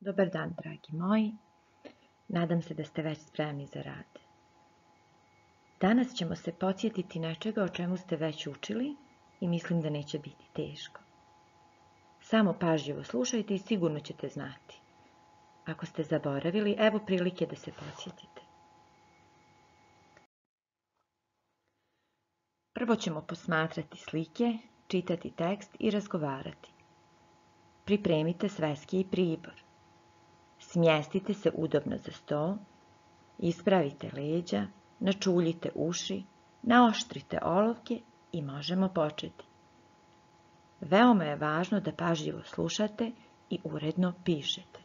Dobar dan, dragi moji. Nadam se da ste već spremni za rad. Danas ćemo se podsjetiti nečega o čemu ste već učili i mislim da neće biti teško. Samo pažljivo slušajte i sigurno ćete znati. Ako ste zaboravili, evo prilike da se podsjetite. Prvo ćemo posmatrati slike, čitati tekst i razgovarati. Pripremite sveske i pribor. Smjestite se udobno za sto, ispravite leđa, načuljite uši, naoštrite olovke i možemo početi. Veoma je važno da pažljivo slušate i uredno pišete.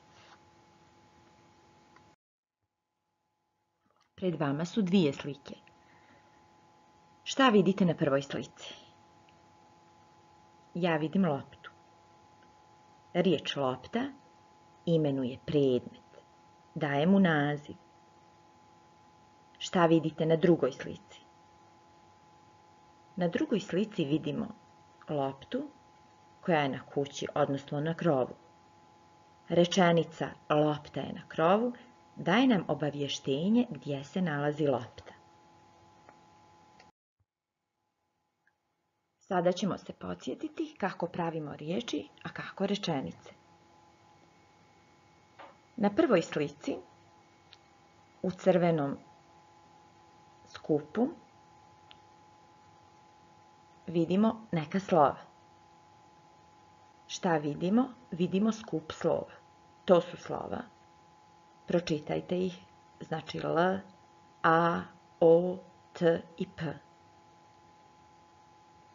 Pred vama su dvije slike. Šta vidite na prvoj slici? Ja vidim loptu. Riječ lopta imenuje predmet, daje mu naziv. Šta vidite na drugoj slici? Na drugoj slici vidimo loptu koja je na kući, odnosno na krovu. Rečenica lopta je na krovu daje nam obavještenje gdje se nalazi lopta. Sada ćemo se podsjetiti kako pravimo riječi, a kako rečenice. Na prvoj slici u crvenom skupu vidimo neka slova. Šta vidimo? Vidimo skup slova. To su slova. Pročitajte ih. Znači L, A, O, T i P.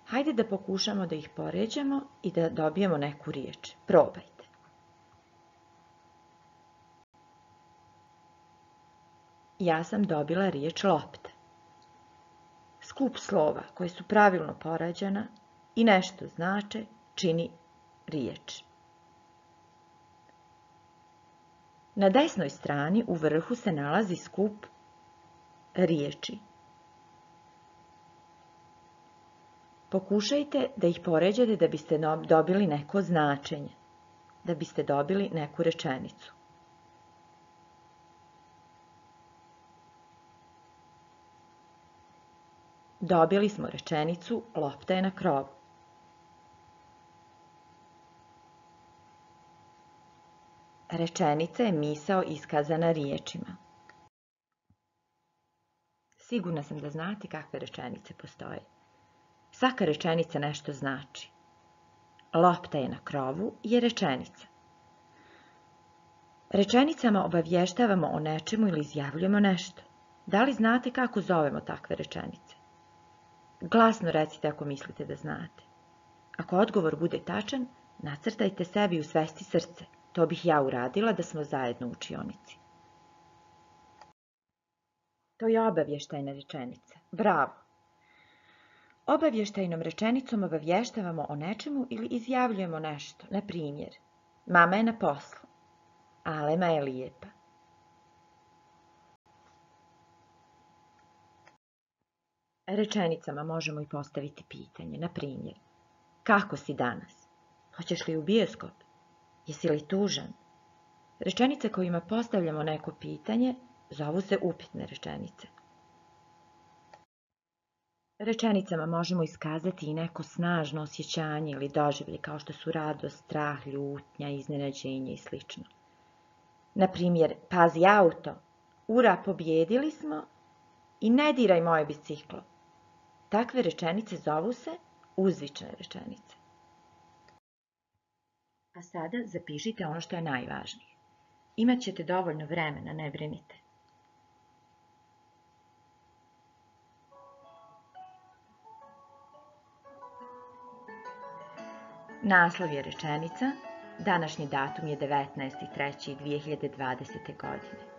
Hajde da pokušamo da ih poređamo i da dobijemo neku riječ. Probajte. Ja sam dobila riječ lopta. Skup slova koje su pravilno poređana i nešto znače čini riječ. Na desnoj strani u vrhu se nalazi skup riječi. Pokušajte da ih poređate da biste dobili neko značenje, da biste dobili neku rečenicu. Dobili smo rečenicu lopta je na krovu. Rečenica je misao iskazana riječima. Sigurna sam da znate kakve rečenice postoje. Svaka rečenica nešto znači. Lopta je na krovu je rečenica. Rečenicama obavještavamo o nečemu ili izjavljujemo nešto. Da li znate kako zovemo takve rečenice? Glasno recite ako mislite da znate. Ako odgovor bude tačan, nacrtajte sebi u svesti srce. To bih ja uradila da smo zajedno u učionici. To je obavještajna rečenica. Bravo! Obavještajnom rečenicom obavještavamo o nečemu ili izjavljujemo nešto. Na primjer, mama je na poslu. Alema je lijepa. Rečenicama možemo i postaviti pitanje. Na primjer, kako si danas? Hoćeš li u bioskop? Jesi li tužan? Rečenice kojima postavljamo neko pitanje zovu se upitne rečenice. Rečenicama možemo iskazati i neko snažno osjećanje ili doživlje kao što su radost, strah, ljutnja, iznenađenje i sl. Na primjer, pazi auto, ura, pobjedili smo i ne diraj moje biciklo. Takve rečenice zovu se uzvične rečenice. A sada zapišite ono što je najvažnije. Imaćete dovoljno vremena, ne brinite. Naslov je rečenica, današnji datum je 19.3.2020. godine.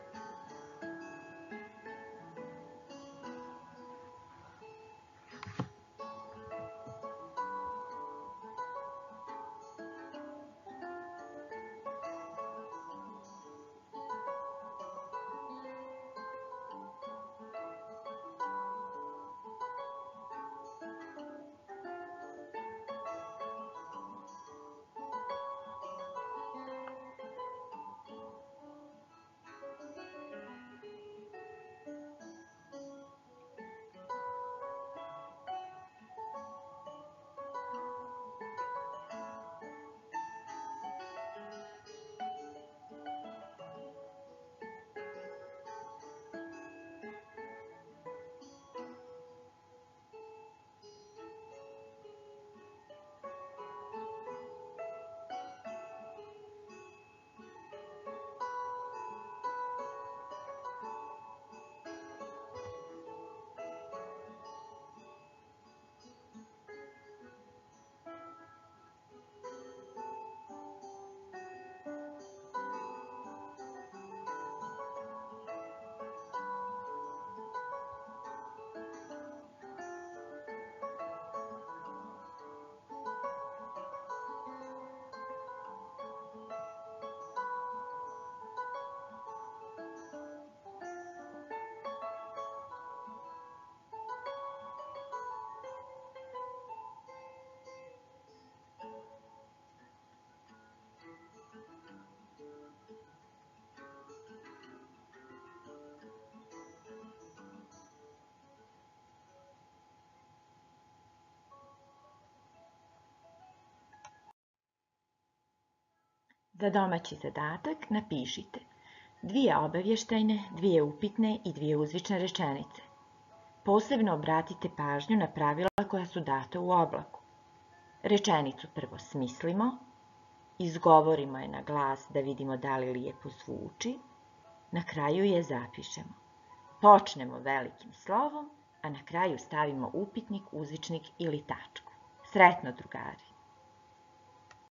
Za domaći zadatak napišite 2 obavještajne, 2 upitne i 2 uzvične rečenice. Posebno obratite pažnju na pravila koja su data u oblaku. Rečenicu prvo smislimo, izgovorimo je na glas da vidimo da li lijepo zvuči, na kraju je zapišemo. Počnemo velikim slovom, a na kraju stavimo upitnik, uzvičnik ili tačku. Sretno, drugari!